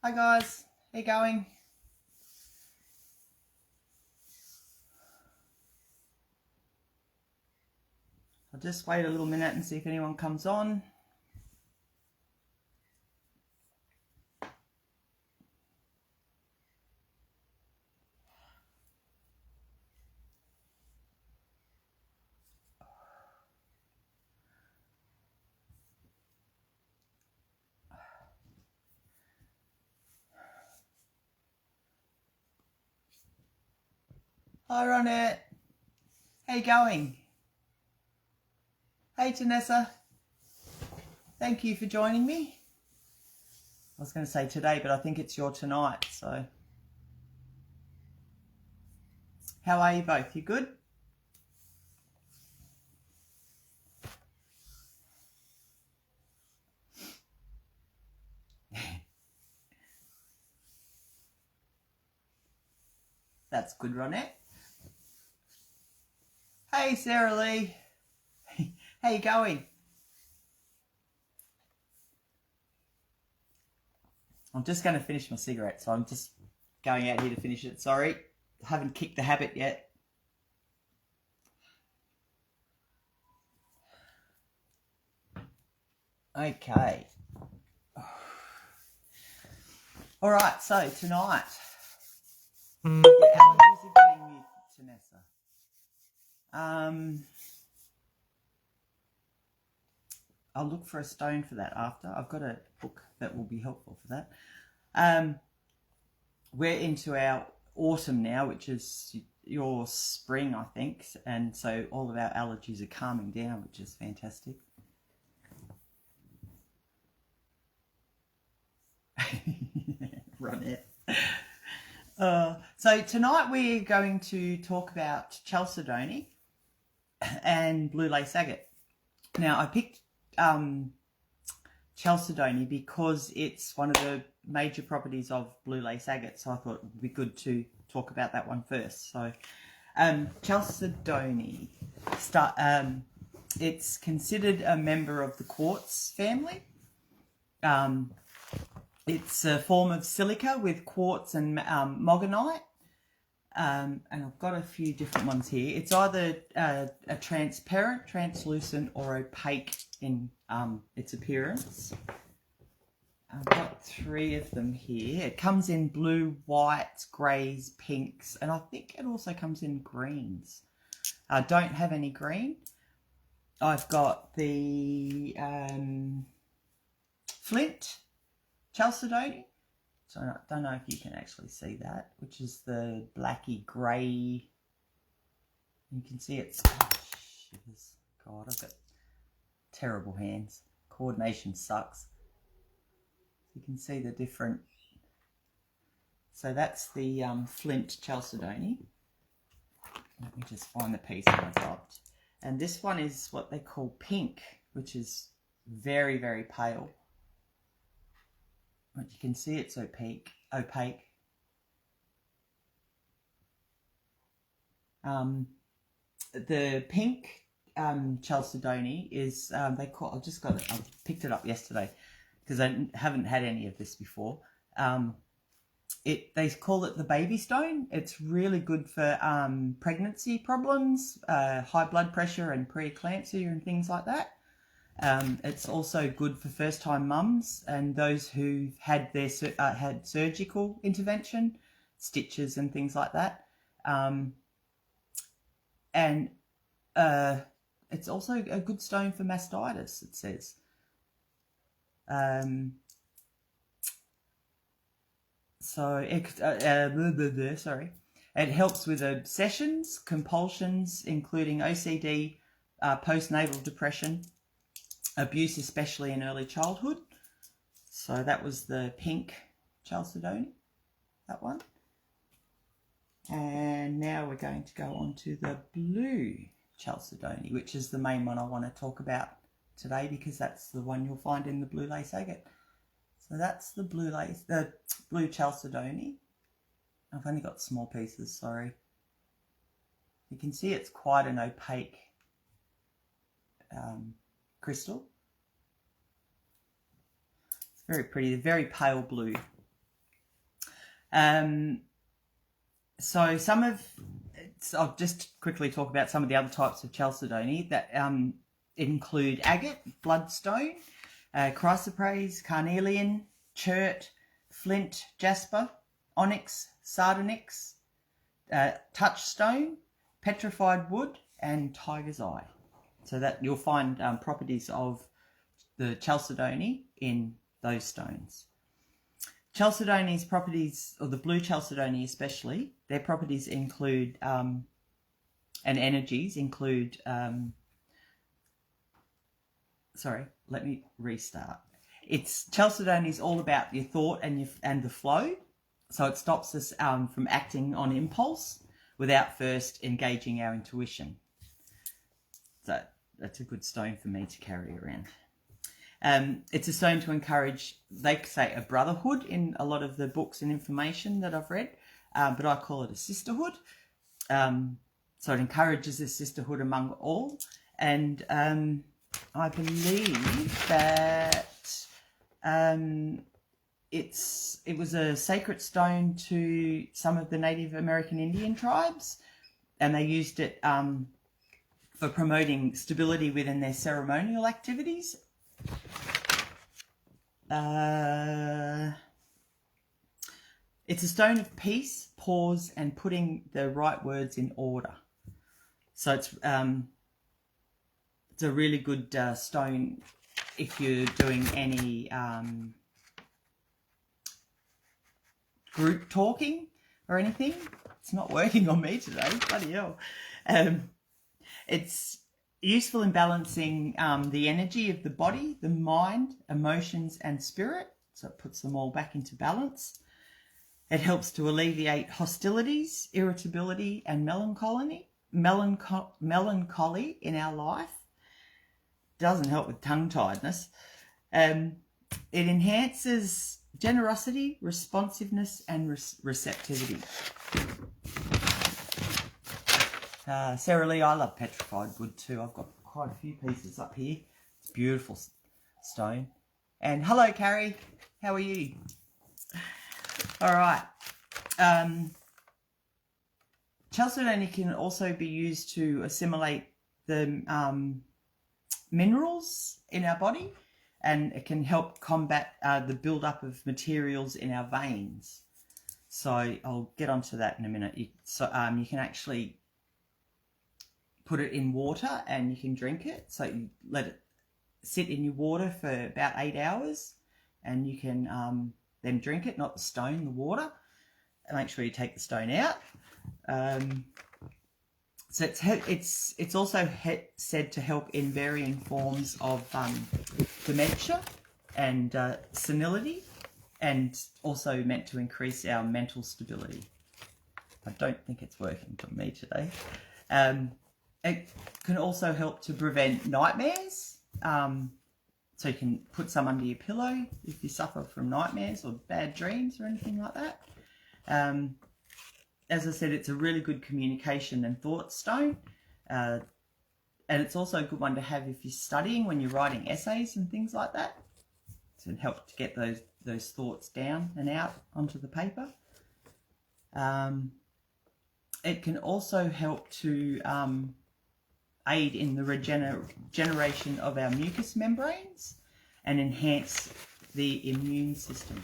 Hi guys, how you going? I'll just wait a little minute and see if anyone comes on. Hi Ronette, how you going? Hey Janessa, thank you for joining me. I was going to say today, but I think it's your tonight, so. How are you both? You good? That's good, Ronette. Hey Sarah Lee, how you going? I'm just going to finish my cigarette, so I'm just going out here to finish it. Sorry, I haven't kicked the habit yet. Okay. All right, so tonight, your allergies are getting me, Janessa. I'll look for a stone for that after. I've got a book that will be helpful for that. We're into our autumn now, which is your spring, I think, and so all of our allergies are calming down, which is fantastic. Run it. So tonight we're going to talk about Chalcedony and blue lace agate. Now I picked Chalcedony because it's one of the major properties of blue lace agate, so I thought it would be good to talk about that one first. So Chalcedony, it's considered a member of the quartz family. It's a form of silica with quartz and mogonite. And I've got a few different ones here. It's either a transparent, translucent, or opaque in its appearance. I've got 3 of them here. It comes in blue, whites, greys, pinks, and I think it also comes in greens. I don't have any green. I've got the flint Chalcedony. So I don't know if you can actually see that, which is the blacky grey. You can see it's, oh, shivers. God, I've got terrible hands. Coordination sucks. You can see the different. So that's the flint Chalcedony. Let me just find the piece that I got. And this one is what they call pink, which is very, very pale. But you can see it's opaque. The pink Chalcedony is I picked it up yesterday because I haven't had any of this before. They call it the baby stone. It's really good for pregnancy problems, high blood pressure and preeclampsia and things like that. It's also good for first-time mums and those who've had their had surgical intervention, stitches and things like that. And it's also a good stone for mastitis, it says. It helps with obsessions, compulsions, including OCD, postnatal depression, abuse, especially in early childhood. So that was the pink Chalcedony, that one. And now we're going to go on to the blue Chalcedony, which is the main one I want to talk about today because that's the one you'll find in the blue lace agate. So that's the blue Chalcedony. I've only got small pieces, sorry. You can see it's quite an opaque crystal. It's very pretty, very pale blue. So I'll just quickly talk about some of the other types of chalcedony that include agate, bloodstone, chrysoprase, carnelian, chert, flint, jasper, onyx, sardonyx, touchstone, petrified wood, and tiger's eye. So that you'll find properties of the chalcedony in those stones. Chalcedony's properties, or the blue chalcedony especially, their properties include, and energies include, sorry, let me restart. Chalcedony is all about your thought and the flow. So it stops us from acting on impulse without first engaging our intuition. So that's a good stone for me to carry around. It's a stone to encourage, they say, a brotherhood in a lot of the books and information that I've read, but I call it a sisterhood. So it encourages a sisterhood among all, and I believe that it was a sacred stone to some of the Native American Indian tribes, and they used it for promoting stability within their ceremonial activities. It's a stone of peace, pause, and putting the right words in order. So it's a really good stone if you're doing any group talking or anything. It's not working on me today, bloody hell. It's useful in balancing the energy of the body, the mind, emotions, and spirit. So it puts them all back into balance. It helps to alleviate hostilities, irritability, and melancholy in our life. Doesn't help with tongue-tiedness. It enhances generosity, responsiveness, and receptivity. Sarah Lee, I love petrified wood too. I've got quite a few pieces up here. It's a beautiful stone. And hello, Carrie. How are you? All right. Chalcedony can also be used to assimilate the minerals in our body, and it can help combat the build-up of materials in our veins. So I'll get onto that in a minute. You can actually put it in water and you can drink it. So you let it sit in your water for about 8 hours, and you can then drink it, not the stone, the water. And make sure you take the stone out. So it's also said to help in varying forms of dementia and senility, and also meant to increase our mental stability. I don't think it's working for me today. It can also help to prevent nightmares. So you can put some under your pillow if you suffer from nightmares or bad dreams or anything like that. As I said, it's a really good communication and thought stone. And it's also a good one to have if you're studying, when you're writing essays and things like that. So it helps to get those thoughts down and out onto the paper. It can also help to aid in the regeneration of our mucous membranes and enhance the immune system.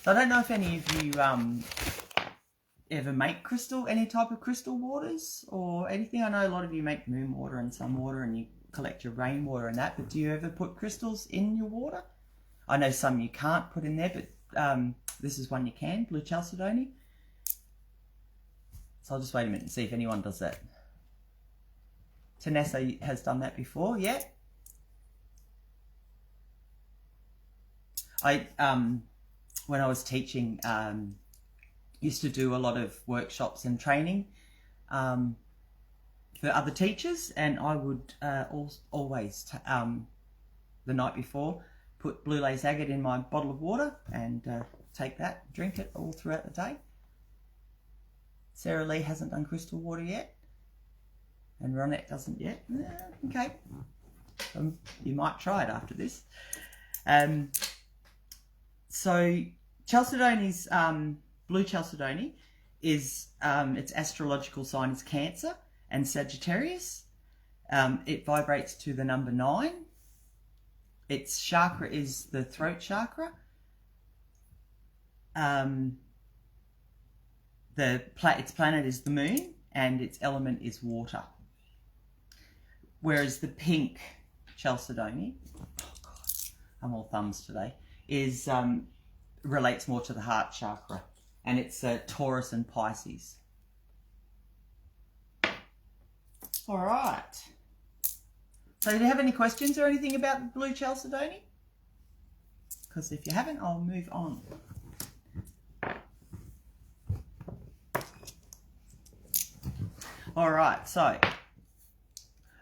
So I don't know if any of you ever make any type of crystal waters or anything. I know a lot of you make moon water and sun water, and you collect your rainwater and that, but do you ever put crystals in your water? I know some you can't put in there, but this is one you can, blue chalcedony. So I'll just wait a minute and see if anyone does that. Tanessa has done that before, yeah. When I was teaching, used to do a lot of workshops and training for other teachers, and I would always, the night before, put blue lace agate in my bottle of water and take that, drink it all throughout the day. Sarah Lee hasn't done crystal water yet, and Ronette doesn't yet. Okay, you might try it after this. So Chalcedony's blue chalcedony is its astrological sign is Cancer and Sagittarius. It vibrates to the number 9. Its chakra is the throat chakra. Its planet is the moon, and its element is water. Whereas the pink Chalcedony, oh God, I'm all thumbs today, is relates more to the heart chakra, and it's Taurus and Pisces. All right. So do you have any questions or anything about the blue Chalcedony? Because if you haven't, I'll move on. All right, so,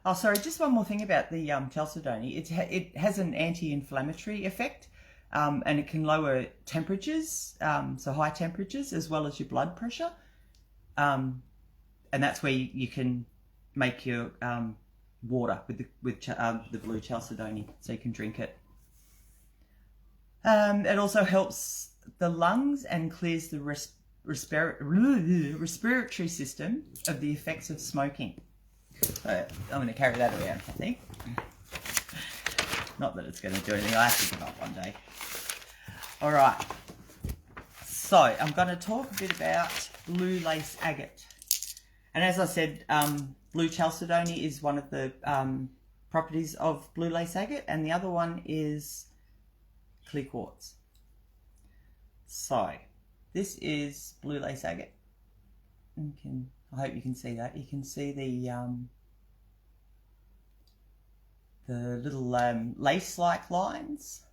oh, sorry, just one more thing about the Chalcedony. It has an anti-inflammatory effect, and it can lower temperatures, so high temperatures, as well as your blood pressure. And that's where you can make your water with the blue Chalcedony, so you can drink it. It also helps the lungs and clears the respiratory system of the effects of smoking. So I'm going to carry that around, I think. Not that it's going to do anything. I have to give up one day. All right. So I'm going to talk a bit about blue lace agate. And as I said, blue chalcedony is one of the properties of blue lace agate, and the other one is clear quartz. So this is blue lace agate. I hope you can see that. You can see the little lace-like lines.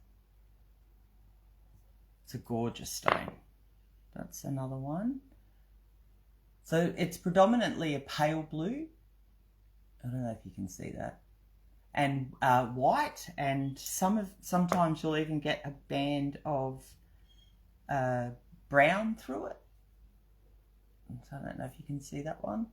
It's a gorgeous stone. That's another one. So it's predominantly a pale blue. I don't know if you can see that. And white, and sometimes you'll even get a band of brown through it. So I don't know if you can see that one.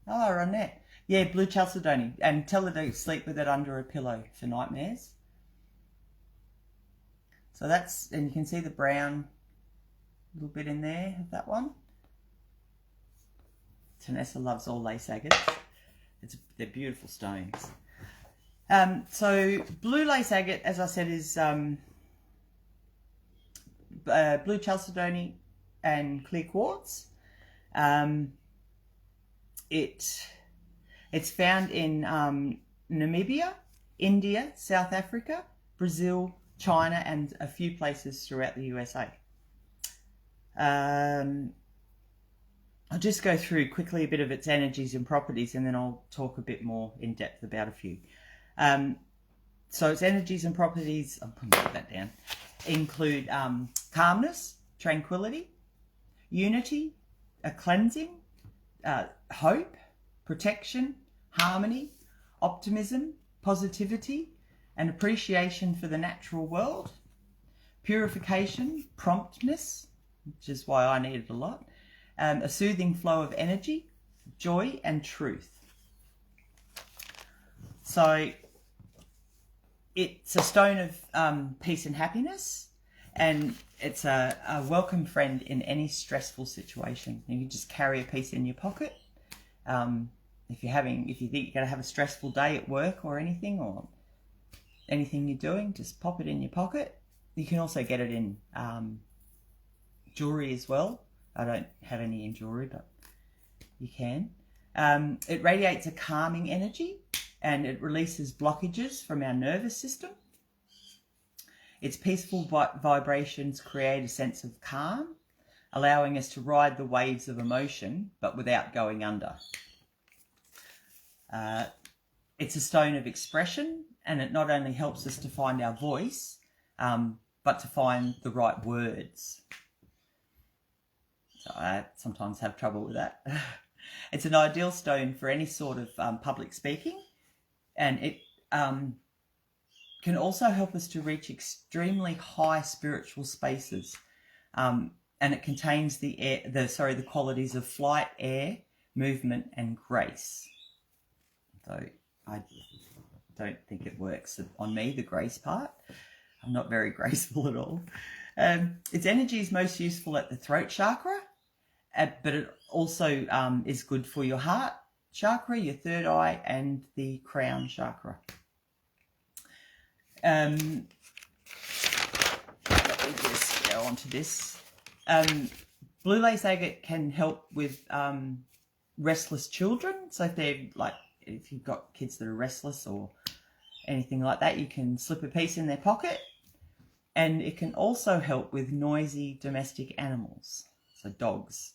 Oh, Ronette. Yeah, blue chalcedony. And tell her to sleep with it under a pillow for nightmares. So that's, and you can see the brown little bit in there of that one. Tanessa loves all lace agates. They're beautiful stones. So blue lace agate, as I said, is blue chalcedony and clear quartz. It's found in Namibia, India, South Africa, Brazil, China, and a few places throughout the USA. I'll just go through quickly a bit of its energies and properties, and then I'll talk a bit more in depth about a few. So its energies and properties, I'm going to put that down, include calmness, tranquility, unity, a cleansing, hope, protection, harmony, optimism, positivity, and appreciation for the natural world, purification, promptness, which is why I need it a lot, a soothing flow of energy, joy, and truth. So it's a stone of peace and happiness, and it's a welcome friend in any stressful situation. You can just carry a piece in your pocket. If you think you're going to have a stressful day at work or anything you're doing, just pop it in your pocket. You can also get it in jewelry as well. I don't have any in jewelry, but you can. It radiates a calming energy, and it releases blockages from our nervous system. Its peaceful vibrations create a sense of calm, allowing us to ride the waves of emotion, but without going under. It's a stone of expression, and it not only helps us to find our voice, but to find the right words. So I sometimes have trouble with that. It's an ideal stone for any sort of public speaking, and it can also help us to reach extremely high spiritual spaces. And it contains the qualities of flight, air, movement, and grace. So I don't think it works on me, the grace part. I'm not very graceful at all. Its energy is most useful at the throat chakra, but it also is good for your heart chakra, your third eye, and the crown chakra. Let me just go on to this. Blue lace agate can help with restless children. So if you've got kids that are restless or anything like that, you can slip a piece in their pocket. And it can also help with noisy domestic animals, so dogs.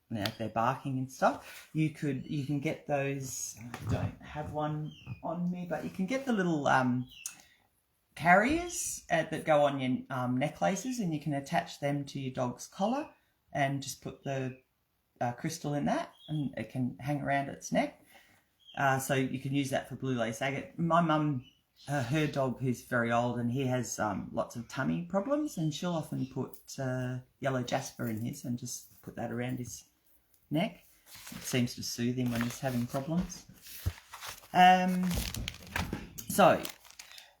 Now, if they're barking and stuff, you can get those. I don't have one on me, but you can get the little carriers that go on your necklaces, and you can attach them to your dog's collar and just put the crystal in that, and it can hang around its neck. So you can use that for blue lace agate. My mum, her dog, who's very old, and he has lots of tummy problems, and she'll often put yellow jasper in his and just put that around his neck. It seems to soothe him when he's having problems. So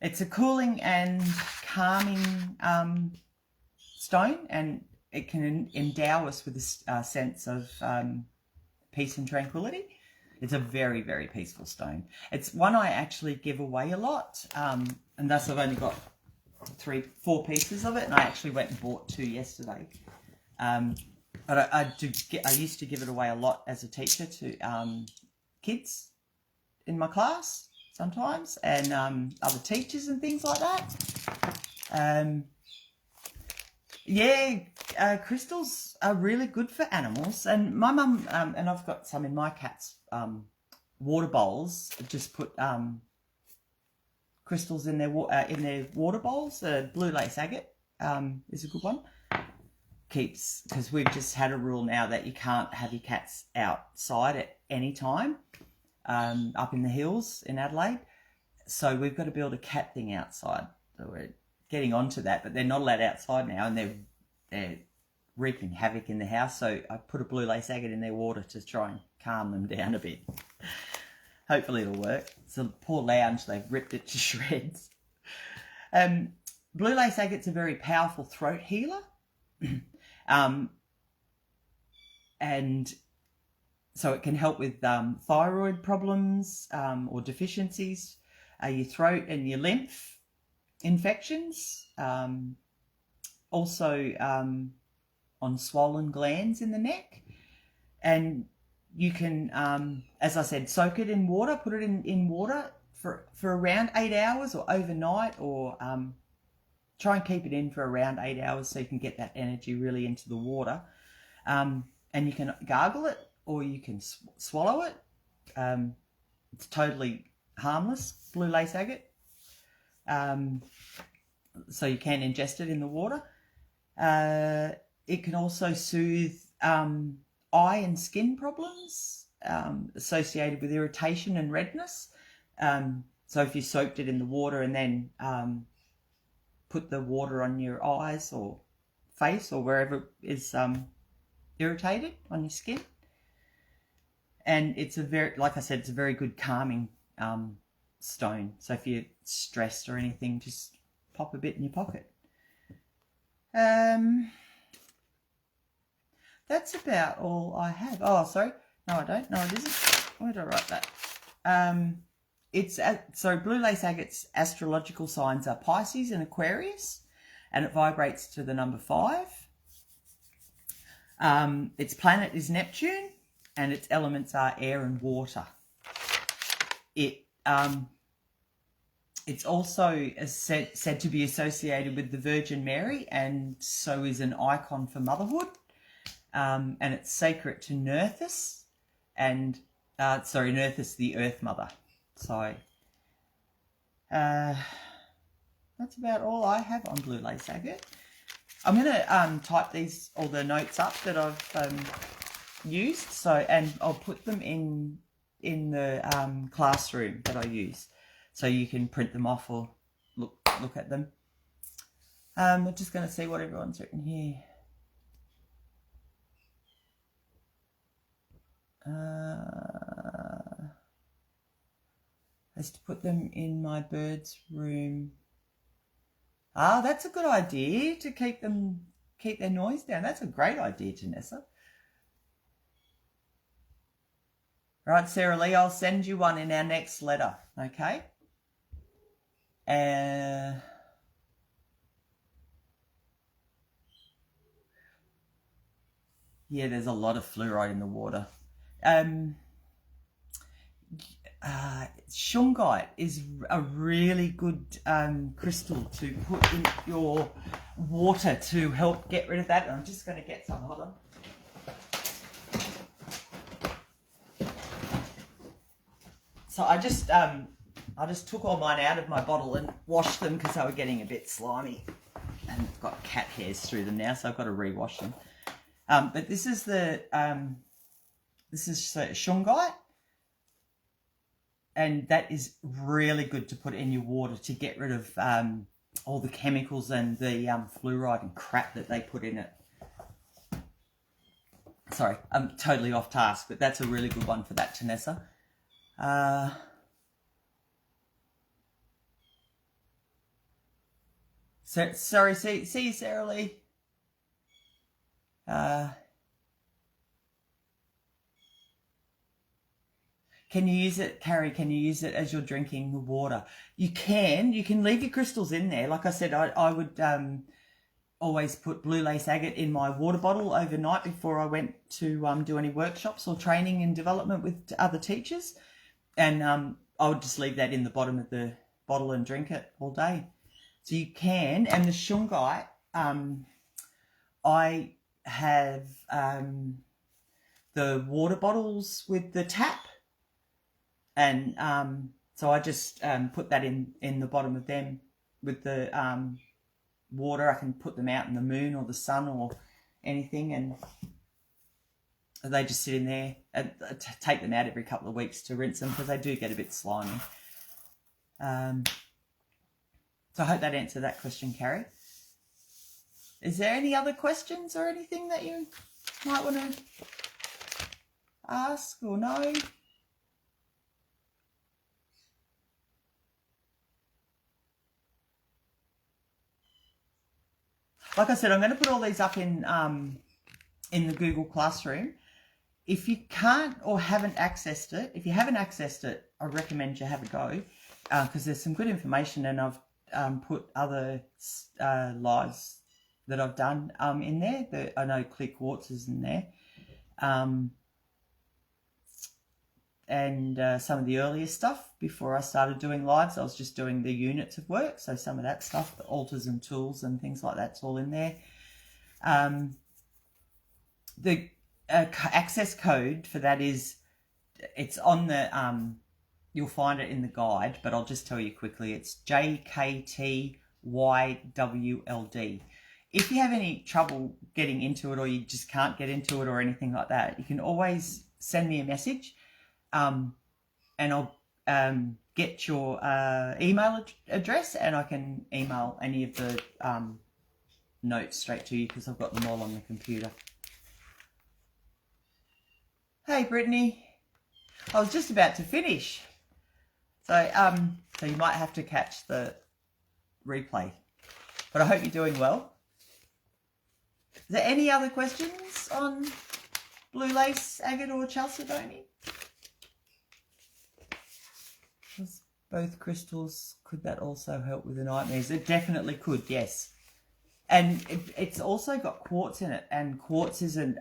it's a cooling and calming stone, and it can endow us with a sense of peace and tranquility. It's a very, very peaceful stone. It's one I actually give away a lot, and thus I've only got 4 pieces of it, and I actually went and bought 2 yesterday. But I used to give it away a lot as a teacher to kids in my class sometimes, and other teachers and things like that. Crystals are really good for animals, and my mum and I've got some in my cat's water bowls. Just put crystals in their water bowls. Blue lace agate is a good one. Because we've just had a rule now that you can't have your cats outside at any time up in the hills in Adelaide. So we've got to build a cat thing outside. So we're getting onto that, but they're not allowed outside now, and they're wreaking havoc in the house. So I put a blue lace agate in their water to try and calm them down a bit. Hopefully it'll work. It's a poor lounge, they've ripped it to shreds. Blue lace agate's a very powerful throat healer. And so it can help with thyroid problems or deficiencies, your throat and your lymph infections, also on swollen glands in the neck. And you can, as I said, soak it in water, put it in water for around 8 hours or overnight, or try and keep it in for around 8 hours so you can get that energy really into the water. And you can gargle it, or you can swallow it. It's totally harmless, blue lace agate. So you can ingest it in the water. It can also soothe eye and skin problems associated with irritation and redness. So if you soaked it in the water and then put the water on your eyes or face or wherever is irritated on your skin. And it's like I said, it's a very good calming stone. So if you're stressed or anything, just pop a bit in your pocket. That's about all I have. Oh, sorry. No, I don't. No, it isn't. Where did I write that? So blue lace agate's astrological signs are Pisces and Aquarius, and it vibrates to the number 5. Its planet is Neptune, and its elements are air and water. It's also said to be associated with the Virgin Mary, and so is an icon for motherhood. And it's sacred to Nerthus, and Nerthus, the Earth Mother. So that's about all I have on blue lace agate. I'm going to type all the notes up that I've used, and I'll put them in the classroom that I use, so you can print them off or look at them. I'm just going to see what everyone's written here. is to put them in my bird's room. Ah, that's a good idea, to keep their noise down. That's a great idea, Janessa. Right, Sarah Lee, I'll send you one in our next letter, okay? Yeah, there's a lot of fluoride in the water. Shungite is a really good crystal to put in your water to help get rid of that. I'm just going to get some. Hold on. So I just took all mine out of my bottle and washed them because they were getting a bit slimy, and I've got cat hairs through them now, so I've got to rewash them. But this is shungite, and that is really good to put in your water to get rid of all the chemicals and the fluoride and crap that they put in it. Sorry, I'm totally off task, but that's a really good one for that, Tanessa. Sorry, see you, Sarah Lee. Can you use it, Carrie? Can you use it as you're drinking the water? You can leave your crystals in there. Like I said, I would always put blue lace agate in my water bottle overnight before I went to do any workshops or training and development with other teachers. And I would just leave that in the bottom of the bottle and drink it all day. So you can. And the shungite, I have the water bottles with the tap. And so I just put that in the bottom of them with the water. I can put them out in the moon or the sun or anything, and they just sit in there. And take them out every couple of weeks to rinse them because they do get a bit slimy. So I hope that answered that question, Carrie. Is there any other questions or anything that you might want to ask or know? Like I said, I'm going to put all these up in the Google Classroom. If you can't or haven't accessed it, if you haven't accessed it, I recommend you have a go because there's some good information, and I've put other lives that I've done in there. I know Clear Quartz is in there. And some of the earlier stuff before I started doing lives, I was just doing the units of work. So some of that stuff, the altars and tools and things like that's all in there. The access code for that it's on the, you'll find it in the guide, but I'll just tell you quickly. It's JKTYWLD. If you have any trouble getting into it, or you just can't get into it or anything like that, you can always send me a message. And I'll get your email address, and I can email any of the notes straight to you because I've got them all on the computer. Hey, Brittany. I was just about to finish. So you might have to catch the replay. But I hope you're doing well. Is there any other questions on blue lace, agate or chalcedony? Both crystals, could that also help with the nightmares? It definitely could, yes. And it's also got quartz in it, and quartz is an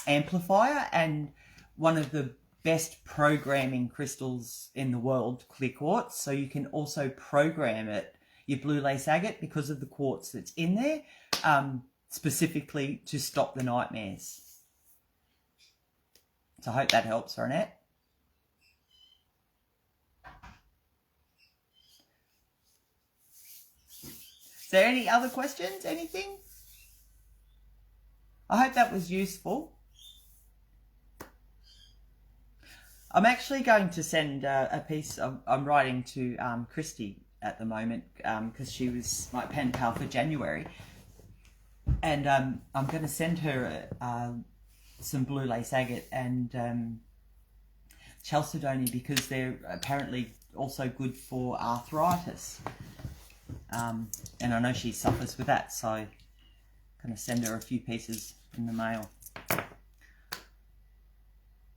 amplifier and one of the best programming crystals in the world, clear quartz. So you can also program it, your blue lace agate, because of the quartz that's in there, specifically to stop the nightmares. So I hope that helps, Ronette. Is there any other questions? Anything? I hope that was useful. I'm actually going to send a piece. I'm writing to Christy at the moment because she was my pen pal for January. And I'm going to send her some blue lace agate and Chalcedony because they're apparently also good for arthritis. And I know she suffers with that, so I'm going to send her a few pieces in the mail.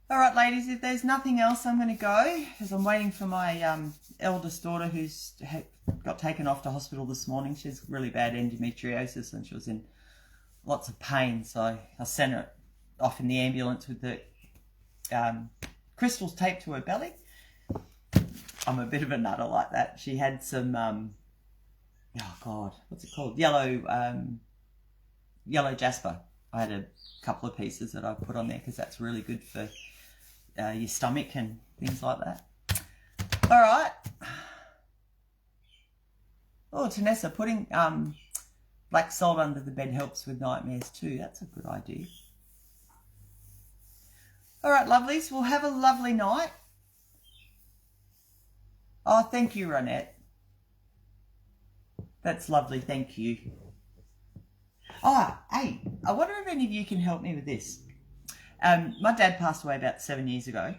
All right, ladies, if there's nothing else, I'm going to go because I'm waiting for my eldest daughter who's got taken off to hospital this morning. She has really bad endometriosis and she was in lots of pain. So I sent her off in the ambulance with the crystals taped to her belly. I'm a bit of a nutter like that. She had some, oh God, what's it called? Yellow jasper. I had a couple of pieces that I put on there because that's really good for your stomach and things like that. All right. Oh, Tanessa, putting black salt under the bed helps with nightmares too. That's a good idea. All right, lovelies. We'll have a lovely night. Oh, thank you, Ronette. That's lovely. Thank you. Oh, hey, I wonder if any of you can help me with this. My dad passed away about 7 years ago,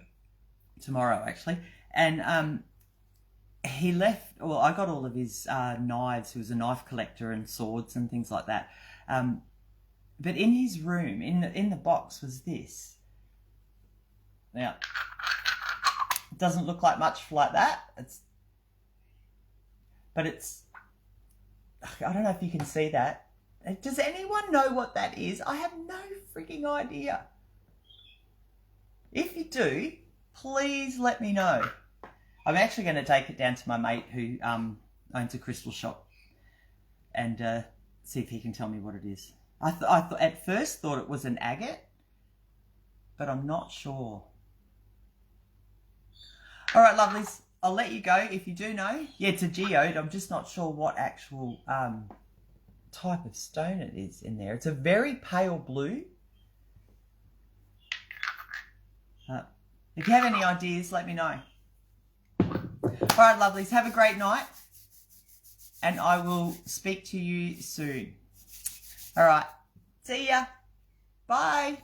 tomorrow actually, and he left, well, I got all of his knives. He was a knife collector and swords and things like that. But in his room, in the box was this. Now, it doesn't look like much like that. But it's, I don't know if you can see that. Does anyone know what that is? I have no freaking idea. If you do, please let me know. I'm actually going to take it down to my mate who owns a crystal shop and see if he can tell me what it is. I at first thought it was an agate, but I'm not sure. All right, lovelies, I'll let you go if you do know. Yeah, it's a geode. I'm just not sure what actual type of stone it is in there. It's a very pale blue. If you have any ideas, let me know. All right, lovelies, have a great night. And I will speak to you soon. All right, see ya. Bye.